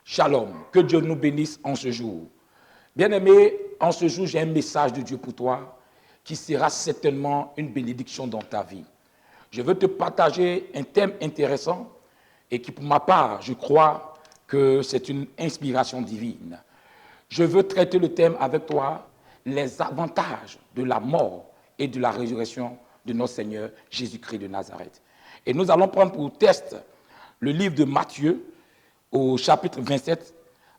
Shalom, que Dieu nous bénisse en ce jour. Bien-aimé, en ce jour, j'ai un message de Dieu pour toi qui sera certainement une bénédiction dans ta vie. Je veux te partager un thème intéressant et qui, pour ma part, je crois que c'est une inspiration divine. Je veux traiter le thème avec toi, les avantages de la mort et de la résurrection de notre Seigneur Jésus-Christ de Nazareth. Et nous allons prendre pour test le livre de Matthieu au chapitre 27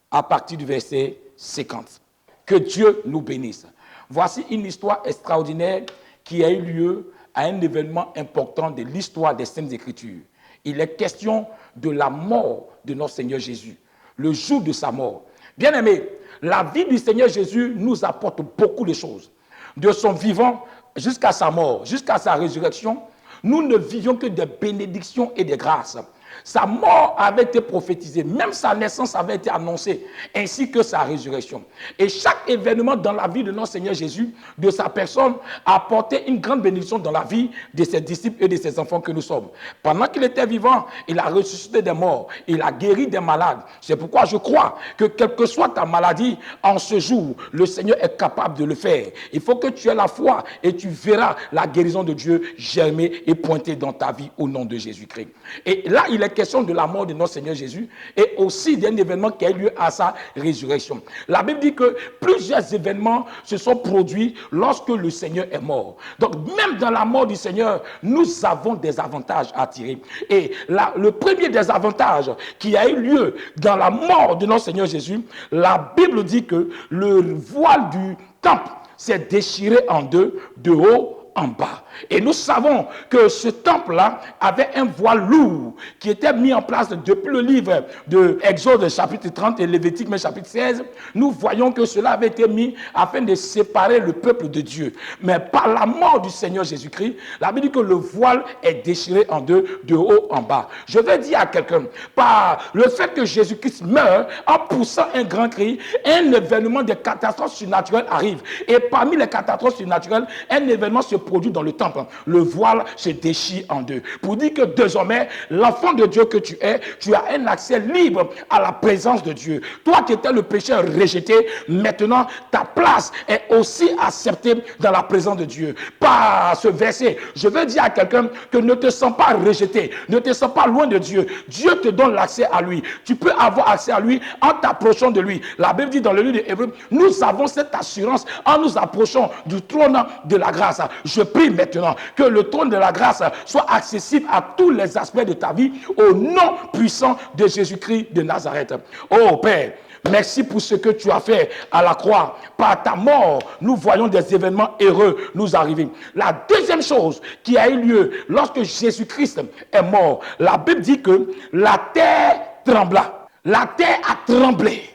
à partir du verset 50. Que Dieu nous bénisse. Voici une histoire extraordinaire qui a eu lieu à un événement important de l'histoire des Saintes Écritures. Il est question de la mort de notre Seigneur Jésus, le jour de sa mort. Bien-aimés, la vie du Seigneur Jésus nous apporte beaucoup de choses. De son vivant jusqu'à sa mort, jusqu'à sa résurrection, nous ne vivions que des bénédictions et des grâces. Sa mort avait été prophétisée, même sa naissance avait été annoncée, ainsi que sa résurrection. Et chaque événement dans la vie de notre Seigneur Jésus, de sa personne, a apporté une grande bénédiction dans la vie de ses disciples et de ses enfants que nous sommes. Pendant qu'il était vivant, il a ressuscité des morts, il a guéri des malades. C'est pourquoi je crois que quelle que soit ta maladie, en ce jour, le Seigneur est capable de le faire. Il faut que tu aies la foi et tu verras la guérison de Dieu germer et pointer dans ta vie au nom de Jésus-Christ. Et là, il est question de la mort de notre Seigneur Jésus et aussi d'un événement qui a eu lieu à sa résurrection. La Bible dit que plusieurs événements se sont produits lorsque le Seigneur est mort. Donc même dans la mort du Seigneur, nous avons des avantages à tirer. Et là, le premier des avantages qui a eu lieu dans la mort de notre Seigneur Jésus, la Bible dit que le voile du temple s'est déchiré en deux, de haut en bas. Et nous savons que ce temple-là avait un voile lourd qui était mis en place depuis le livre de Exode chapitre 30 et Lévitique chapitre 16. Nous voyons que cela avait été mis afin de séparer le peuple de Dieu. Mais par la mort du Seigneur Jésus-Christ, la Bible dit que le voile est déchiré en deux, de haut en bas. Je vais dire à quelqu'un, par le fait que Jésus-Christ meurt, en poussant un grand cri, un événement de catastrophe surnaturelle arrive. Et parmi les catastrophes surnaturelles, un événement se produit dans le temple. Le voile se déchire en deux. Pour dire que désormais, l'enfant de Dieu que tu es, tu as un accès libre à la présence de Dieu. Toi qui étais le pécheur rejeté, maintenant ta place est aussi acceptée dans la présence de Dieu. Par ce verset, je veux dire à quelqu'un que ne te sens pas rejeté, ne te sens pas loin de Dieu. Dieu te donne l'accès à lui. Tu peux avoir accès à lui en t'approchant de lui. La Bible dit dans le livre d'Hébreux, nous avons cette assurance en nous approchant du trône de la grâce. Je prie maintenant que le trône de la grâce soit accessible à tous les aspects de ta vie au nom puissant de Jésus-Christ de Nazareth. Oh Père, merci pour ce que tu as fait à la croix. Par ta mort, nous voyons des événements heureux nous arriver. La deuxième chose qui a eu lieu lorsque Jésus-Christ est mort, la Bible dit que la terre trembla. La terre a tremblé.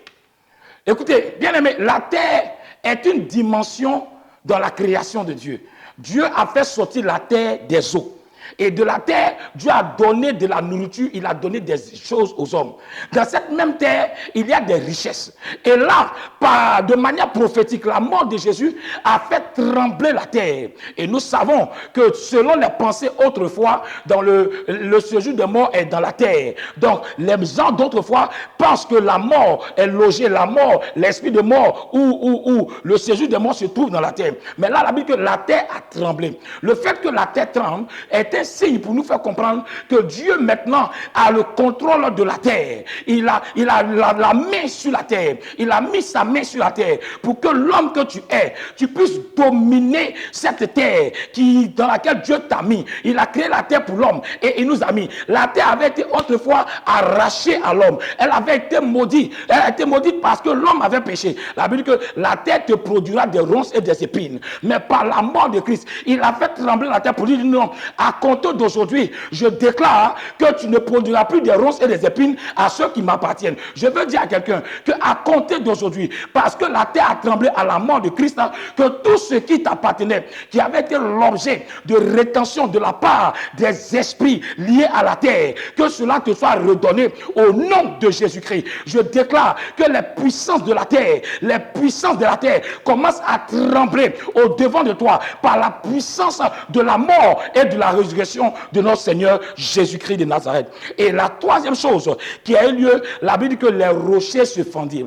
Écoutez, bien aimé, la terre est une dimension dans la création de Dieu. Dieu a fait sortir la terre des eaux. Et de la terre, Dieu a donné de la nourriture, il a donné des choses aux hommes. Dans cette même terre, il y a des richesses. Et là, de manière prophétique, la mort de Jésus a fait trembler la terre. Et nous savons que selon les pensées autrefois, dans le séjour des morts est dans la terre. Donc, les gens d'autrefois pensent que la mort est logée, la mort, l'esprit de mort, ou le séjour des morts se trouve dans la terre. Mais là, la Bible dit que la terre a tremblé. Le fait que la terre tremble est un signe pour nous faire comprendre que Dieu maintenant a le contrôle de la terre. Il a la main sur la terre. Il a mis sa main sur la terre pour que l'homme que tu es, tu puisses dominer cette terre dans laquelle Dieu t'a mis. Il a créé la terre pour l'homme et il nous a mis. La terre avait été autrefois arrachée à l'homme. Elle avait été maudite. Elle a été maudite parce que l'homme avait péché. La Bible dit que la terre te produira des ronces et des épines. Mais par la mort de Christ, il a fait trembler la terre pour dire non, à compter d'aujourd'hui, je déclare que tu ne produiras plus des ronces et des épines à ceux qui m'appartiennent. Je veux dire à quelqu'un qu'à compter d'aujourd'hui, parce que la terre a tremblé à la mort de Christ, que tout ce qui t'appartenait, qui avait été l'objet de rétention de la part des esprits liés à la terre, que cela te soit redonné au nom de Jésus-Christ. Je déclare que les puissances de la terre, commencent à trembler au devant de toi par la puissance de la mort et de la résurrection résurrection de notre Seigneur Jésus-Christ de Nazareth. Et la troisième chose qui a eu lieu, la Bible dit que les rochers se fendirent.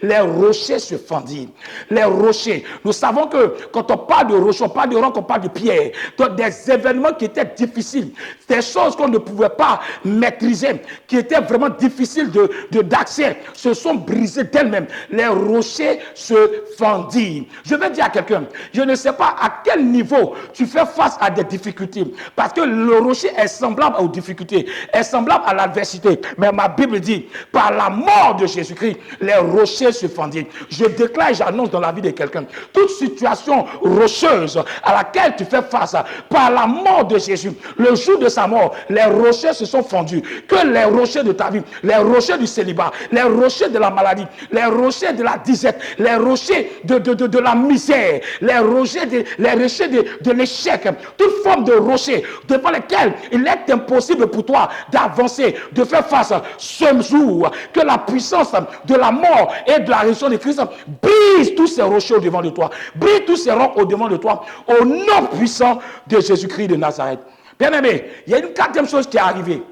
Les rochers se fendirent. Les rochers. Nous savons que quand on parle de rochers, on parle de roc, on parle de pierre. Donc des événements qui étaient difficiles, des choses qu'on ne pouvait pas maîtriser, qui étaient vraiment difficiles d'accès, se sont brisées d'elles-mêmes. Les rochers se fendirent. Je vais dire à quelqu'un, je ne sais pas à quel niveau tu fais face à des difficultés, parce que le rocher est semblable aux difficultés, est semblable à l'adversité. Mais ma Bible dit, par la mort de Jésus-Christ, les rochers se fendirent. Je déclare et j'annonce dans la vie de quelqu'un, toute situation rocheuse à laquelle tu fais face, par la mort de Jésus, le jour de sa mort, les rochers se sont fendus. Que les rochers de ta vie, les rochers du célibat, les rochers de la maladie, les rochers de la disette, les rochers de la misère, les rochers de l'échec, toute forme de rocher devant lesquels il est impossible pour toi d'avancer, de faire face ce jour, que la puissance de la mort et de la résurrection de Christ brise tous ces rochers au devant de toi, brise tous ces rocs au devant de toi, au nom puissant de Jésus-Christ de Nazareth. Bien aimé, il y a une quatrième chose qui est arrivée.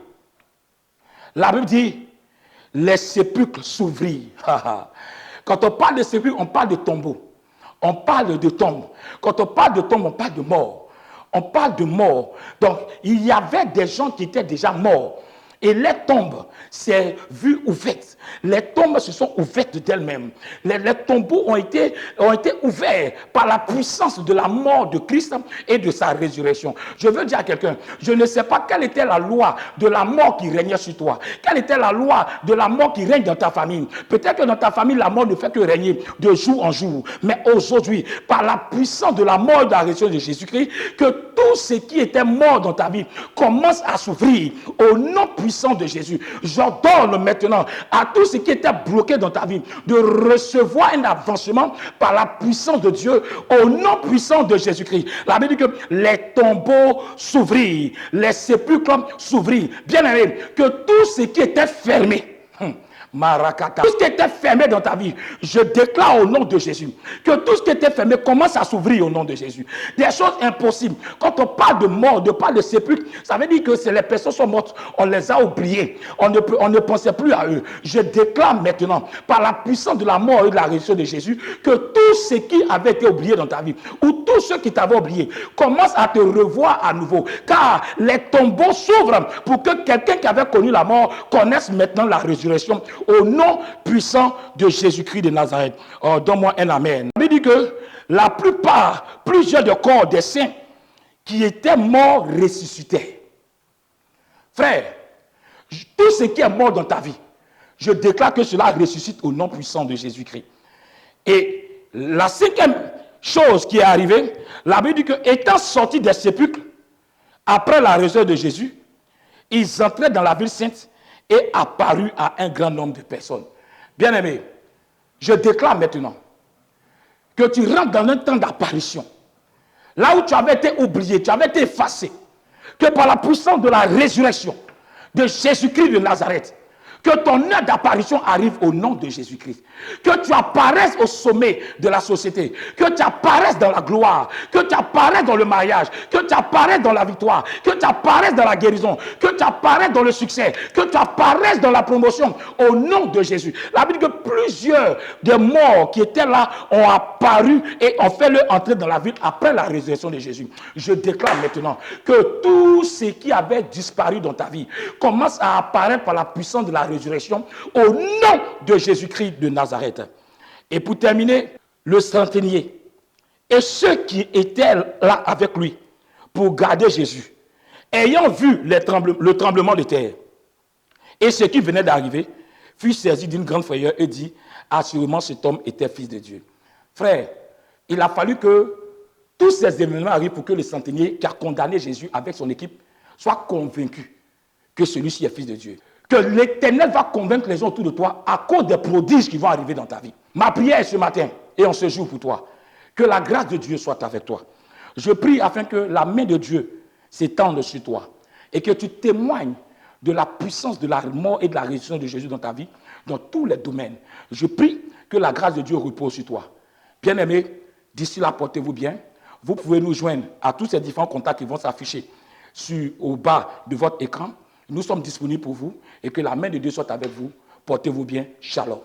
La Bible dit, les sépulcres s'ouvrirent. Quand on parle de sépulcres, on parle de tombeaux. On parle de tombes. Quand on parle de tombes, on parle de mort. On parle de mort. Donc, il y avait des gens qui étaient déjà morts. Et les tombes s'est vu ouvertes. Les tombes se sont ouvertes d'elles-mêmes. Les tombeaux ont été ouverts par la puissance de la mort de Christ et de sa résurrection. Je veux dire à quelqu'un, je ne sais pas quelle était la loi de la mort qui régnait sur toi. Quelle était la loi de la mort qui règne dans ta famille. Peut-être que dans ta famille, la mort ne fait que régner de jour en jour. Mais aujourd'hui, par la puissance de la mort et de la résurrection de Jésus-Christ, que tout ce qui était mort dans ta vie commence à s'ouvrir au nom puissant de Jésus. J'ordonne maintenant à tout ce qui était bloqué dans ta vie de recevoir un avancement par la puissance de Dieu au nom puissant de Jésus-Christ. La Bible dit que les tombeaux s'ouvrirent, les sépulcres s'ouvrirent. Bien aimé, que tout ce qui était fermé, Marakata. Tout ce qui était fermé dans ta vie, je déclare au nom de Jésus que tout ce qui était fermé commence à s'ouvrir au nom de Jésus. Des choses impossibles. Quand on parle de mort, de parle de sépulcre, ça veut dire que les personnes sont mortes, on les a oubliées, on ne pensait plus à eux. Je déclare maintenant, par la puissance de la mort et de la résurrection de Jésus, que tout ce qui avait été oublié dans ta vie, ou tous ceux qui t'avaient oublié, commencent à te revoir à nouveau. Car les tombeaux s'ouvrent pour que quelqu'un qui avait connu la mort connaisse maintenant la résurrection au nom puissant de Jésus-Christ de Nazareth. Oh, donne-moi un amen. Il dit que la plupart, plusieurs de corps des saints qui étaient morts ressuscitaient. Frère, tout ce qui est mort dans ta vie, je déclare que cela ressuscite au nom puissant de Jésus-Christ. Et la cinquième chose qui est arrivée, la Bible dit que étant sortis des sépulcres, après la résurrection de Jésus, ils entraient dans la ville sainte et apparut à un grand nombre de personnes. Bien-aimés, je déclare maintenant que tu rentres dans un temps d'apparition. Là où tu avais été oublié, tu avais été effacé, que par la puissance de la résurrection de Jésus-Christ de Nazareth, que ton heure d'apparition arrive au nom de Jésus-Christ. Que tu apparaisses au sommet de la société. Que tu apparaisses dans la gloire. Que tu apparaisses dans le mariage. Que tu apparaisses dans la victoire. Que tu apparaisses dans la guérison. Que tu apparaisses dans le succès. Que tu apparaisses dans la promotion. Au nom de Jésus. La Bible dit que plusieurs des morts qui étaient là ont apparu et ont fait leur entrée dans la ville après la résurrection de Jésus. Je déclare maintenant que tout ce qui avait disparu dans ta vie commence à apparaître par la puissance de la résurrection au nom de Jésus-Christ de Nazareth. Et pour terminer, le centenier et ceux qui étaient là avec lui pour garder Jésus, ayant vu le tremblement de terre et ce qui venait d'arriver, fut saisi d'une grande frayeur et dit, assurément cet homme était fils de Dieu. Frère, il a fallu que tous ces événements arrivent pour que le centenier qui a condamné Jésus avec son équipe soit convaincu que celui-ci est fils de Dieu. Que l'Éternel va convaincre les gens autour de toi à cause des prodiges qui vont arriver dans ta vie. Ma prière est ce matin et en ce jour pour toi. Que la grâce de Dieu soit avec toi. Je prie afin que la main de Dieu s'étende sur toi et que tu témoignes de la puissance de la mort et de la résurrection de Jésus dans ta vie, dans tous les domaines. Je prie que la grâce de Dieu repose sur toi. Bien-aimés, d'ici là, portez-vous bien. vous pouvez nous joindre à tous ces différents contacts qui vont s'afficher au bas de votre écran. Nous sommes disponibles pour vous et que la main de Dieu soit avec vous. Portez-vous bien. Shalom.